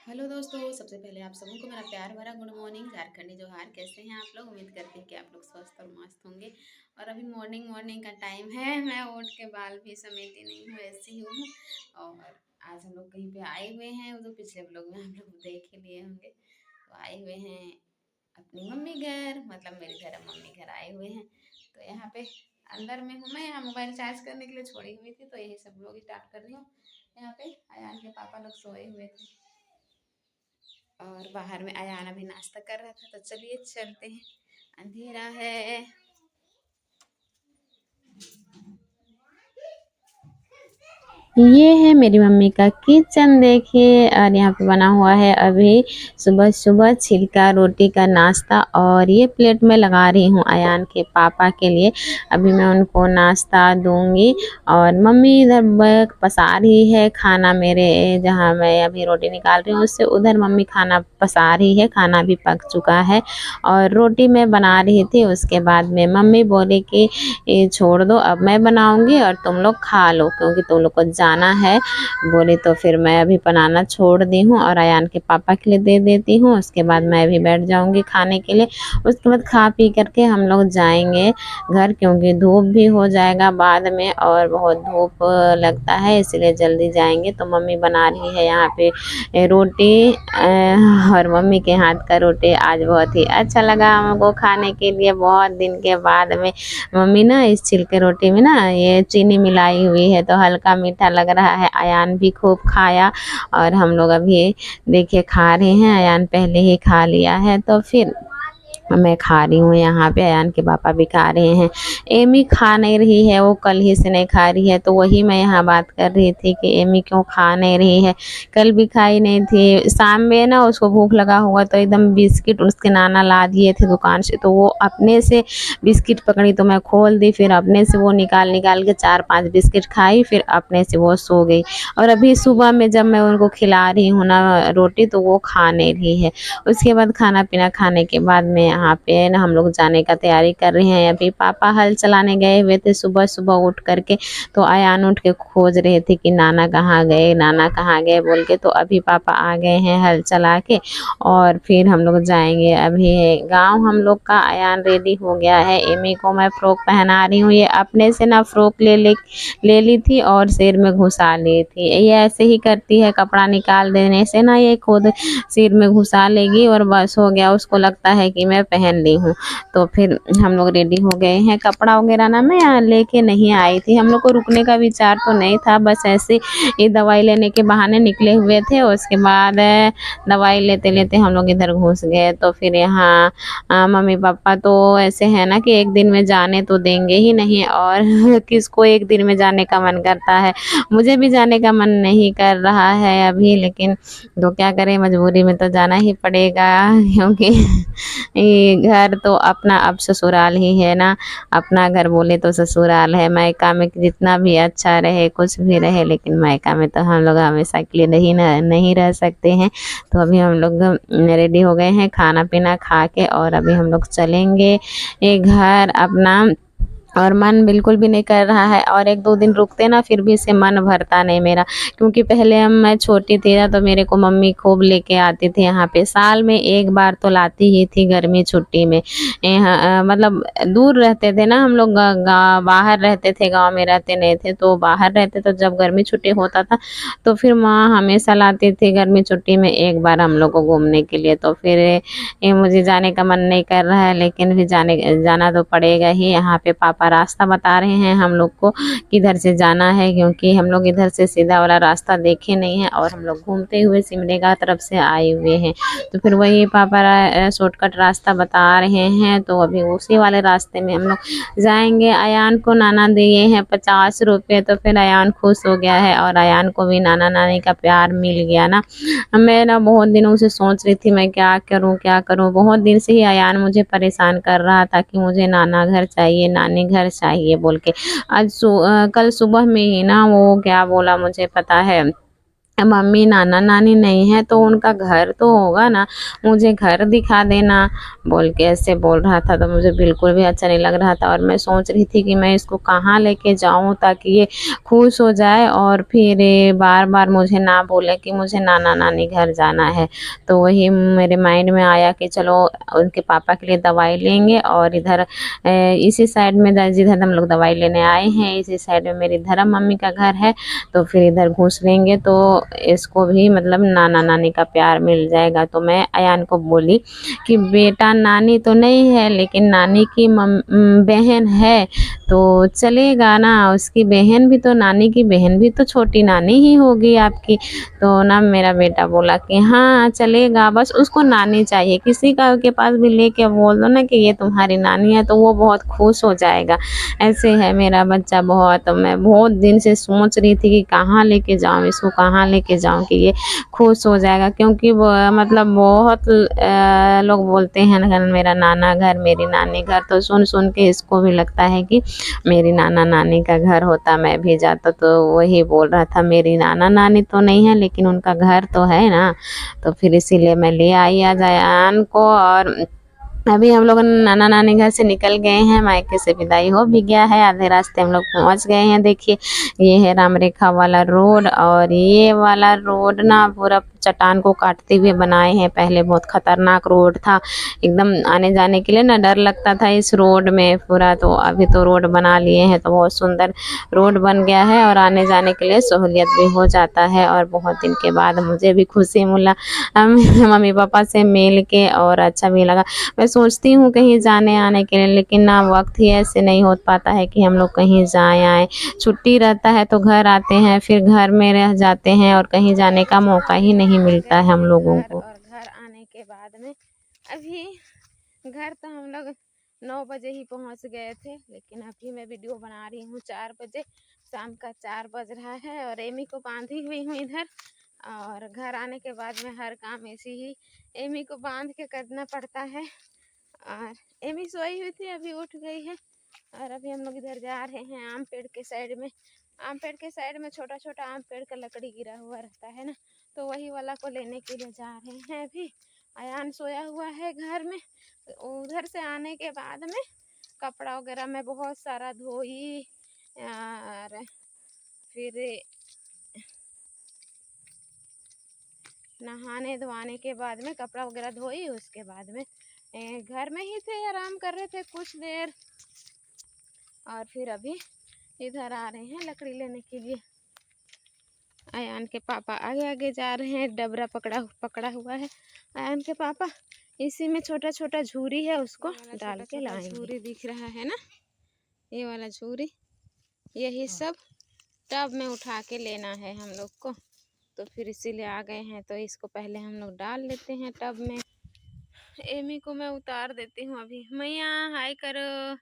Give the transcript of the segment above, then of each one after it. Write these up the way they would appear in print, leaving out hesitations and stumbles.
Hello दोस्तों, सबसे पहले आप सबों को मेरा प्यार भरा गुड मॉर्निंग। झारखंडी जोहार। कैसे हैं आप लोग? उम्मीद करती हैं कि आप लोग स्वस्थ और मस्त होंगे। और अभी मॉर्निंग मॉर्निंग का टाइम है। मैं उठ के बाल भी समेटी नहीं हूँ, ऐसी ही हूँ। और आज हम लोग कहीं पे आए हुए हैं, वो जो पिछले ब्लॉग में आप लोग देख ही लिए होंगे। तो आए हुए हैं अपनी मम्मी घर, मतलब मेरे घर मम्मी घर आए हुए हैं। तो यहाँ पे अंदर में हूँ मैं, यहाँ मोबाइल चार्ज करने के लिए छोड़ी हुई थी, तो यही सब लोग स्टार्ट कर रही हूँ। यहाँ पे अयान के पापा लोग सोए हुए थे और बाहर में अयान अभी नाश्ता कर रहा था। तो चलिए चलते हैं, अंधेरा है। ये है मेरी मम्मी का किचन, देखिए। और यहाँ पे बना हुआ है अभी सुबह सुबह छिलका रोटी का नाश्ता। और ये प्लेट में लगा रही हूँ अयान के पापा के लिए। अभी मैं उनको नाश्ता दूंगी। और मम्मी इधर पसा रही है खाना, मेरे जहाँ मैं अभी रोटी निकाल रही हूँ उससे उधर मम्मी खाना पसा रही है। खाना भी पक चुका है और रोटी मैं बना रही थी। उसके बाद में मम्मी बोली कि ये छोड़ दो, अब मैं बनाऊंगी और तुम लोग खा लो, क्योंकि तुम लोग को जाना है बोली। तो फिर मैं अभी बनाना छोड़ दी हूँ और अयान के पापा के लिए दे देती हूँ। उसके बाद मैं भी बैठ जाऊंगी खाने के लिए। उसके बाद खा पी करके हम लोग जाएंगे घर, क्योंकि धूप भी हो जाएगा बाद में और बहुत धूप लगता है, इसलिए जल्दी जाएंगे। तो मम्मी बना रही है यहाँ पे रोटी और मम्मी के हाथ का रोटी आज बहुत ही अच्छा लगा हमको खाने के लिए। बहुत दिन के बाद में मम्मी ना इस छिलके रोटी में ना ये चीनी मिलाई हुई है, तो हल्का मीठा लग रहा है। अयान भी खूब खाया और हम लोग अभी देखिए खा रहे हैं। अयान पहले ही खा लिया है, तो फिर मैं खा रही हूँ यहाँ पे। अयान के पापा भी खा रहे हैं। एमी खा नहीं रही है, वो कल ही से नहीं खा रही है। तो वही मैं यहाँ बात कर रही थी कि एमी क्यों खा नहीं रही है, कल भी खाई नहीं थी। शाम में ना उसको भूख लगा हुआ, तो एकदम बिस्किट उसके नाना ला दिए थे दुकान से, तो वो अपने से बिस्किट पकड़ी, तो मैं खोल दी। फिर अपने से वो निकाल निकाल के 4-5 बिस्किट खाई, फिर अपने से वो सो गई। और अभी सुबह में जब मैं उनको खिला रही हूँ ना रोटी, तो वो खा नहीं रही है। उसके बाद खाना पीना खाने के बाद में यहाँ पे ना हम लोग जाने का तैयारी कर रहे हैं। अभी पापा हल चलाने गए हुए थे सुबह सुबह उठ करके। तो अयान उठ के खोज रहे थे कि नाना कहाँ गए, नाना कहाँ गए बोल के। तो अभी पापा आ गए हैं हल चला के, और फिर हम लोग जाएंगे अभी गांव हम लोग का। अयान रेडी हो गया है। एमी को मैं फ्रॉक पहना रही हूँ। ये अपने से ना फ्रॉक ले ली थी और सिर में घुसा ली थी। ये ऐसे ही करती है, कपड़ा निकाल देने से ना ये खुद सिर में घुसा लेगी और बस हो गया, उसको लगता है कि मैं पहन ली हूँ। तो फिर हम लोग रेडी हो गए हैं। कपड़ा वगैरह ना मैं यहाँ लेके नहीं आई थी, हम लोग को रुकने का विचार तो नहीं था, बस ऐसे ये दवाई लेने के बहाने निकले हुए थे। उसके बाद दवाई लेते लेते हम लोग इधर घुस गए। तो फिर यहाँ मम्मी पापा तो ऐसे है ना कि एक दिन में जाने तो देंगे ही नहीं, और किसको एक दिन में जाने का मन करता है। मुझे भी जाने का मन नहीं कर रहा है अभी, लेकिन तो क्या करें, मजबूरी में तो जाना ही पड़ेगा। क्योंकि ये घर तो अपना अब ससुराल ही है ना। अपना घर बोले तो ससुराल है। मायका में जितना भी अच्छा रहे कुछ भी रहे, लेकिन मायका में तो हम लोग हमेशा के लिए नहीं रह सकते हैं। तो अभी हम लोग रेडी हो गए हैं खाना पीना खा के, और अभी हम लोग चलेंगे ये घर अपना। और मन बिल्कुल भी नहीं कर रहा है, और 1-2 दिन रुकते ना फिर भी इससे मन भरता नहीं मेरा। क्योंकि पहले मैं छोटी थी ना, तो मेरे को मम्मी खूब लेके आती थी यहाँ पे। साल में एक बार तो लाती ही थी गर्मी छुट्टी में। यहाँ मतलब दूर रहते थे ना हम लोग, गाँव बाहर रहते थे, गांव में रहते नहीं थे। तो बाहर रहते तो जब गर्मी छुट्टी होता था तो फिर माँ हमेशा लाती थी गर्मी छुट्टी में एक बार हम लोग को घूमने के लिए। तो फिर ये मुझे जाने का मन नहीं कर रहा है, लेकिन भी जाना तो पड़ेगा ही। यहाँ पे पापा रास्ता बता रहे हैं हम लोग को किधर से जाना है, क्योंकि हम लोग इधर से सीधा वाला रास्ता देखे नहीं है और हम लोग घूमते हुए सिमडेगा तरफ से आए हुए हैं। तो फिर वही पापा शॉर्टकट रास्ता बता रहे हैं, तो अभी उसी वाले रास्ते में हम लोग जाएंगे। अयान को नाना दिए हैं 50 रुपये, तो फिर अयान खुश हो गया है, और अयान को भी नाना नानी का प्यार मिल गया ना। मैं ना बहुत दिनों से सोच रही थी मैं क्या करूं क्या करूं। बहुत दिन से ही अयान मुझे परेशान कर रहा था कि मुझे नाना घर चाहिए, नानी घर चाहिए बोल के। कल सुबह में ही ना वो क्या बोला मुझे पता है, मम्मी नाना नानी नहीं है तो उनका घर तो होगा ना, मुझे घर दिखा देना बोल के ऐसे बोल रहा था। तो मुझे बिल्कुल भी अच्छा नहीं लग रहा था और मैं सोच रही थी कि मैं इसको कहाँ लेके जाऊँ ताकि ये खुश हो जाए और फिर बार बार मुझे ना बोले कि मुझे नाना नानी घर जाना है। तो वही मेरे माइंड में आया कि चलो उनके पापा के लिए दवाई लेंगे और इधर इसी साइड में जिधर हम लोग दवाई लेने आए हैं इसी साइड में मेरी धर्म मम्मी का घर है। तो फिर इधर घुस लेंगे तो इसको भी मतलब नाना नानी का प्यार मिल जाएगा। तो मैं अयान को बोली कि बेटा नानी तो नहीं है लेकिन नानी की बहन है तो चलेगा ना, उसकी बहन भी तो नानी की बहन भी तो छोटी नानी ही होगी आपकी। तो ना मेरा बेटा बोला कि हाँ चलेगा, बस उसको नानी चाहिए, किसी का के पास भी लेके बोल दो ना कि ये तुम्हारी नानी है तो वो बहुत खुश हो जाएगा। ऐसे है मेरा बच्चा बहुत। मैं बहुत दिन से सोच रही थी कि कहाँ लेके जाऊँ इसको, कहाँ लेके जाऊँ कि ये खुश हो जाएगा, क्योंकि वो मतलब बहुत लोग बोलते हैं ना मेरा नाना घर मेरी नानी घर, तो सुन सुन के इसको भी लगता है कि मेरी नाना नानी का घर होता मैं भी जाता। तो वही बोल रहा था मेरी नाना नानी तो नहीं है लेकिन उनका घर तो है ना। तो फिर इसीलिए मैं ले आई आज अयान को। और अभी हम लोग नाना नानी घर से निकल गए हैं, मायके से विदाई हो भी गया है, आधे रास्ते हम लोग पहुंच गए हैं। देखिए ये है राम रेखा वाला रोड और ये वाला रोड ना पूरा चट्टान को काटते हुए बनाए हैं। पहले बहुत खतरनाक रोड था, एकदम आने जाने के लिए ना डर लगता था इस रोड में पूरा। तो अभी तो रोड बना लिए हैं तो बहुत सुंदर रोड बन गया है और आने जाने के लिए सहूलियत भी हो जाता है। और बहुत दिन के बाद मुझे भी खुशी मिला मम्मी पापा से मिल के और अच्छा भी लगा। मैं सोचती हूँ कहीं जाने आने के लिए लेकिन ना वक्त ही ऐसे नहीं हो पाता है कि हम लोग कहीं जाए आए। छुट्टी रहता है तो घर आते हैं, फिर घर में रह जाते हैं और कहीं जाने का मौका ही नहीं मिलता है हम लोगों को। और घर आने के बाद में अभी घर तो हम लोग 9 बजे ही पहुंच गए थे, लेकिन अभी मैं वीडियो बना रही हूँ 4 बजे, शाम का 4 बज रहा है और एमी को बांधी हुई हूँ इधर। और घर आने के बाद में हर काम ऐसे ही एमी को बांध के करना पड़ता है। और एमी सोई हुई थी अभी उठ गई है। और अभी हम लोग इधर जा रहे हैं आम पेड़ के साइड में। आम पेड़ के साइड में छोटा छोटा आम पेड़ का लकड़ी गिरा हुआ रहता है ना, तो वही वाला को लेने के लिए जा रहे हैं। अभी अयान सोया हुआ है घर में। उधर से आने के बाद में कपड़ा वगैरह मैं बहुत सारा धोई और फिर नहाने धोने के बाद में कपड़ा वगैरह धोई, उसके बाद में घर में ही थे, आराम कर रहे थे कुछ देर। और फिर अभी इधर आ रहे हैं लकड़ी लेने के लिए। अयान के पापा आगे आगे जा रहे हैं, डबरा पकड़ा हुआ है अयान के पापा। इसी में छोटा छोटा झूरी है उसको डाल के लाएंगे। झूरी दिख रहा है ना, ये वाला झूरी, यही सब टब में उठा के लेना है हम लोग को। तो फिर इसीलिए आ गए हैं, तो इसको पहले हम लोग डाल लेते हैं टब में। एमी को मैं उतार देती हूँ अभी। मैया हाय करो,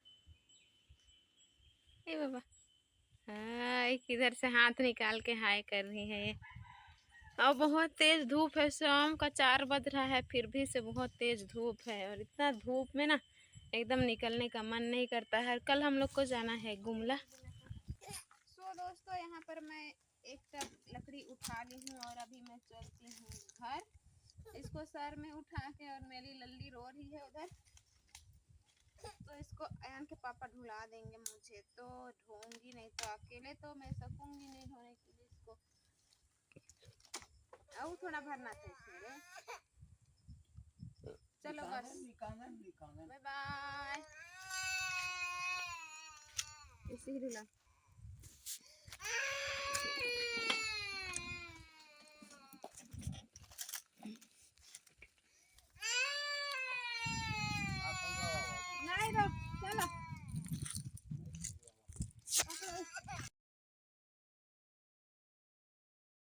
ए बाबा हाय, किधर से हाथ निकाल के हाय कर रही है ये। और बहुत तेज धूप है, शाम का 4 बज रहा है फिर भी से बहुत तेज धूप है। और इतना धूप में ना एकदम निकलने का मन नहीं करता है। कल हम लोग को जाना है गुमला। सो दोस्तों यहाँ पर मैं एक टब लकड़ी उठा ली हूँ और अभी मैं चलती हूँ घर। इसको सर में उठा के, और मेरी लल्ली रो रही है उधर, तो इसको अयान के पापा ढुला देंगे। मुझे तो ढोऊंगी नहीं, तो अकेले तो मैं सकूंगी नहीं ढोने के लिए इसको। अब थोड़ा भरना था इसमें। चलो बस, बाय बाय। इसी ढुला